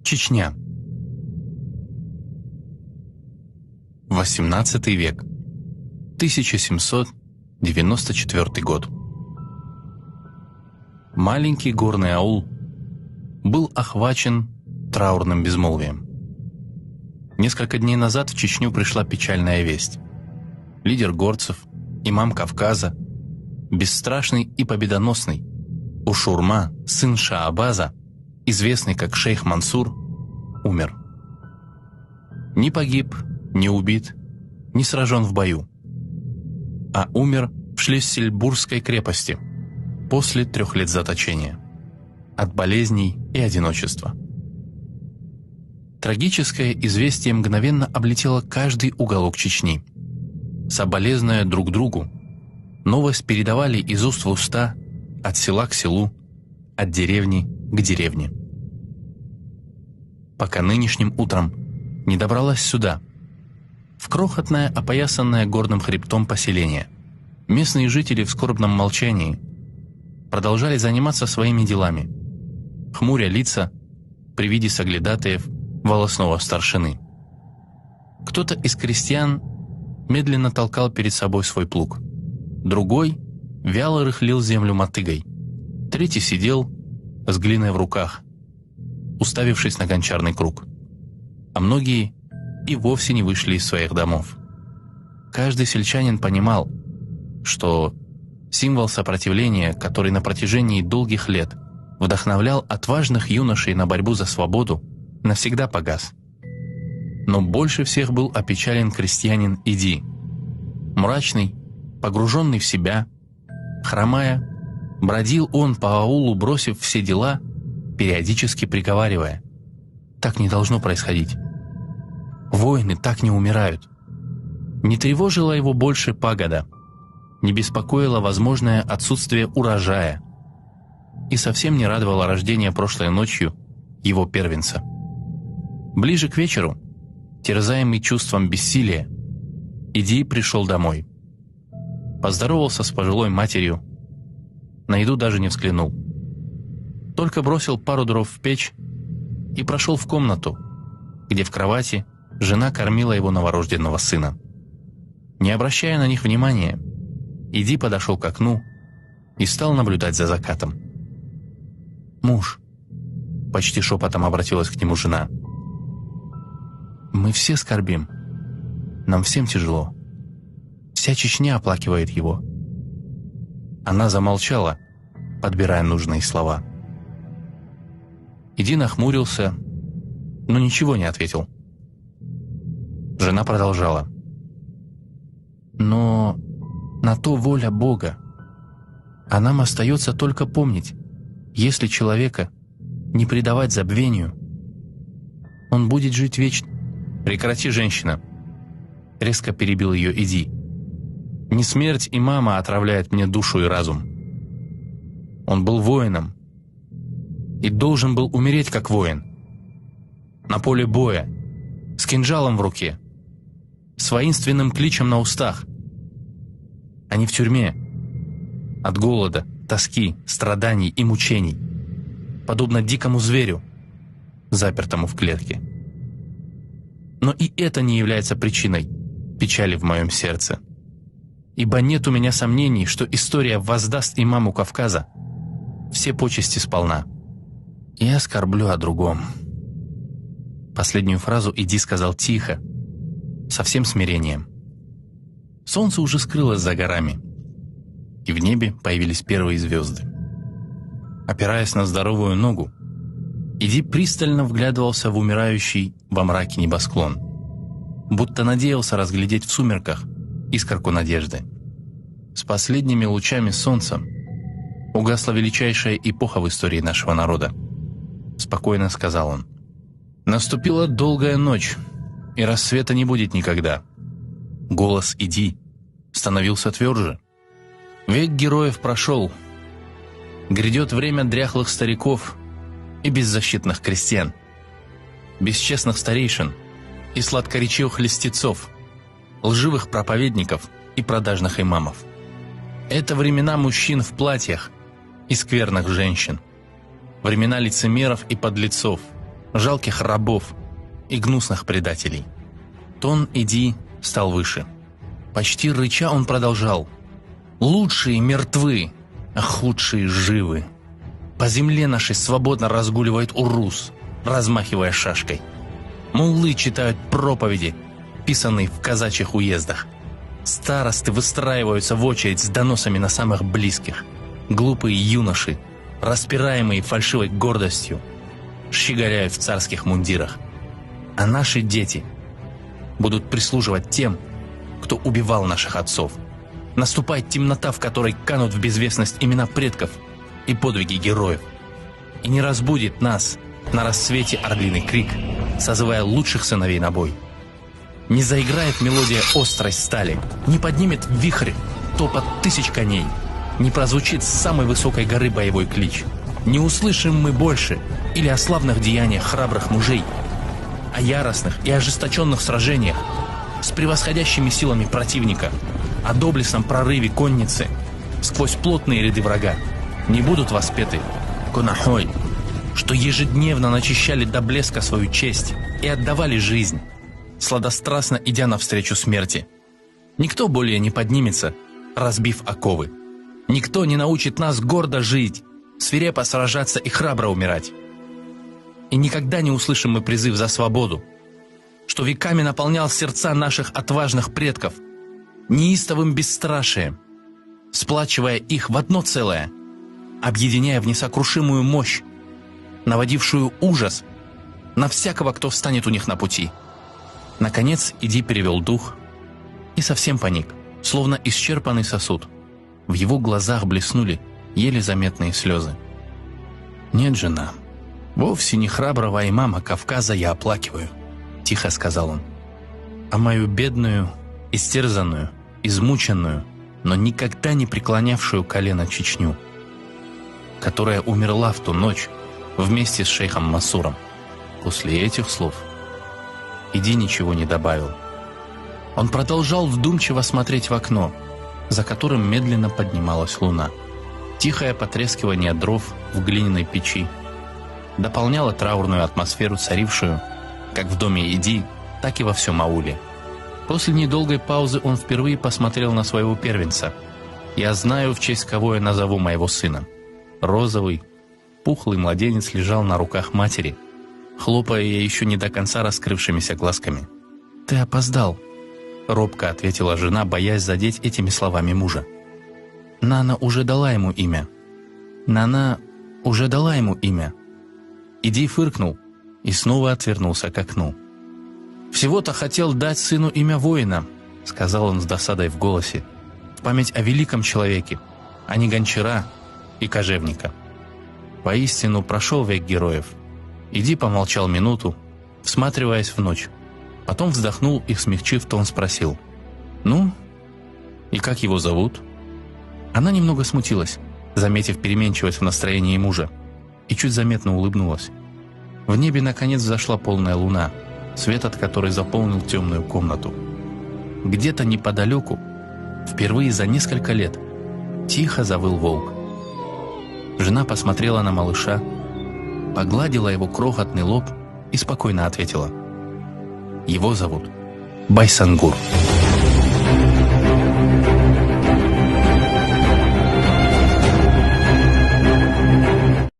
Чечня. XVIII век. 1794 год. Маленький горный аул был охвачен траурным безмолвием. Несколько дней назад в Чечню пришла печальная весть. Лидер горцев, имам Кавказа, бесстрашный и победоносный Ушурма, сын Шаабаза, известный как шейх Мансур, умер. Не погиб, не убит, не сражен в бою, а умер в Шлиссельбургской крепости после 3 лет заточения от болезней и одиночества. Трагическое известие мгновенно облетело каждый уголок Чечни. Соболезная друг другу, новость передавали из уст в уста, от села к селу, от деревни к деревне. Пока нынешним утром не добралась сюда, в крохотное, опоясанное горным хребтом поселение, местные жители в скорбном молчании продолжали заниматься своими делами, хмуря лица при виде соглядатаев волосного старшины. Кто-то из крестьян медленно толкал перед собой свой плуг, другой вяло рыхлил землю мотыгой, третий сидел с глиной в руках, уставившись на гончарный круг, а многие и вовсе не вышли из своих домов. Каждый сельчанин понимал, что символ сопротивления, который на протяжении долгих лет вдохновлял отважных юношей на борьбу за свободу, навсегда погас. Но больше всех был опечален крестьянин Иди. Мрачный, погруженный в себя, хромая, бродил он по аулу, бросив все дела, периодически приговаривая: «Так не должно происходить. Воины так не умирают». Не тревожила его больше пагода, не беспокоило возможное отсутствие урожая и совсем не радовало рождение прошлой ночью его первенца. Ближе к вечеру, терзаемый чувством бессилия, Иди пришел домой. Поздоровался с пожилой матерью, на еду даже не взглянул. Только бросил пару дров в печь и прошел в комнату, где в кровати жена кормила его новорожденного сына. Не обращая на них внимания, Иди подошел к окну и стал наблюдать за закатом. «Муж», — почти шепотом обратилась к нему жена, — «мы все скорбим, нам всем тяжело. Вся Чечня оплакивает его». Она замолчала, подбирая нужные слова. Иди нахмурился, но ничего не ответил. Жена продолжала: «Но на то воля Бога, а нам остается только помнить, если человека не предавать забвению, он будет жить вечно». «Прекрати, женщина!» — резко перебил ее Иди. «Не смерть имама отравляет мне душу и разум. Он был воином и должен был умереть как воин. На поле боя, с кинжалом в руке, с воинственным кличем на устах, а не в тюрьме, от голода, тоски, страданий и мучений, подобно дикому зверю, запертому в клетке. Но и это не является причиной печали в моем сердце, ибо нет у меня сомнений, что история воздаст имаму Кавказа все почести сполна. Я скорблю о другом». Последнюю фразу Иди сказал тихо, со всем смирением. Солнце уже скрылось за горами, и в небе появились первые звезды. Опираясь на здоровую ногу, Иди пристально вглядывался в умирающий во мраке небосклон, будто надеялся разглядеть в сумерках искорку надежды. С последними лучами солнца угасла величайшая эпоха в истории нашего народа. Спокойно сказал он. «Наступила долгая ночь, и рассвета не будет никогда». Голос Иди становился тверже. «Век героев прошел. Грядет время дряхлых стариков и беззащитных крестьян, бесчестных старейшин и сладкоречивых льстецов, лживых проповедников и продажных имамов. Это времена мужчин в платьях и скверных женщин, времена лицемеров и подлецов, жалких рабов и гнусных предателей. Тон Иди стал выше. Почти рыча он продолжал: «Лучшие мертвы, а худшие живы. По земле нашей свободно разгуливает урус, размахивая шашкой. Муллы читают проповеди, писанные в казачьих уездах. Старосты выстраиваются в очередь с доносами на самых близких. Глупые юноши, распираемые фальшивой гордостью, щеголяют в царских мундирах. А наши дети будут прислуживать тем, кто убивал наших отцов. Наступает темнота, в которой канут в безвестность имена предков и подвиги героев. И не разбудит нас на рассвете орлиный крик, созывая лучших сыновей на бой. Не заиграет мелодия острой стали, не поднимет вихрь топот тысяч коней, не прозвучит с самой высокой горы боевой клич. Не услышим мы больше или о славных деяниях храбрых мужей, о яростных и ожесточенных сражениях с превосходящими силами противника, о доблестном прорыве конницы сквозь плотные ряды врага. Не будут воспеты конохой, что ежедневно начищали до блеска свою честь и отдавали жизнь, сладострастно идя навстречу смерти. Никто более не поднимется, разбив оковы. Никто не научит нас гордо жить, свирепо сражаться и храбро умирать. И никогда не услышим мы призыв за свободу, что веками наполнял сердца наших отважных предков неистовым бесстрашием, сплачивая их в одно целое, объединяя в несокрушимую мощь, наводившую ужас на всякого, кто встанет у них на пути. Наконец Иди перевел дух и совсем паник, словно исчерпанный сосуд. В его глазах блеснули еле заметные слезы. «Нет, жена, вовсе не храброго имама Кавказа я оплакиваю», — тихо сказал он, «а мою бедную, истерзанную, измученную, но никогда не преклонявшую колено Чечню, которая умерла в ту ночь вместе с шейхом Масуром». После этих слов Иди ничего не добавил. Он продолжал вдумчиво смотреть в окно, за которым медленно поднималась луна. Тихое потрескивание дров в глиняной печи дополняло траурную атмосферу, царившую как в доме Иди, так и во всем ауле. После недолгой паузы он впервые посмотрел на своего первенца. «Я знаю, в честь кого я назову моего сына». Розовый, пухлый младенец лежал на руках матери, хлопая ей еще не до конца раскрывшимися глазками. «Ты опоздал», — робко ответила жена, боясь задеть этими словами мужа. «Нана уже дала ему имя. Нана уже дала ему имя». Иди фыркнул и снова отвернулся к окну. «Всего-то хотел дать сыну имя воина», — сказал он с досадой в голосе, «в память о великом человеке, а не гончара и кожевника». Поистину прошел век героев. Иди помолчал минуту, всматриваясь в ночь. Потом вздохнул и, смягчив тон, спросил: «Ну, и как его зовут?» Она немного смутилась, заметив переменчивость в настроении мужа, и чуть заметно улыбнулась. В небе наконец взошла полная луна, свет от которой заполнил темную комнату. Где-то неподалеку, впервые за несколько лет, тихо завыл волк. Жена посмотрела на малыша, погладила его крохотный лоб и спокойно ответила: «Его зовут Байсангур».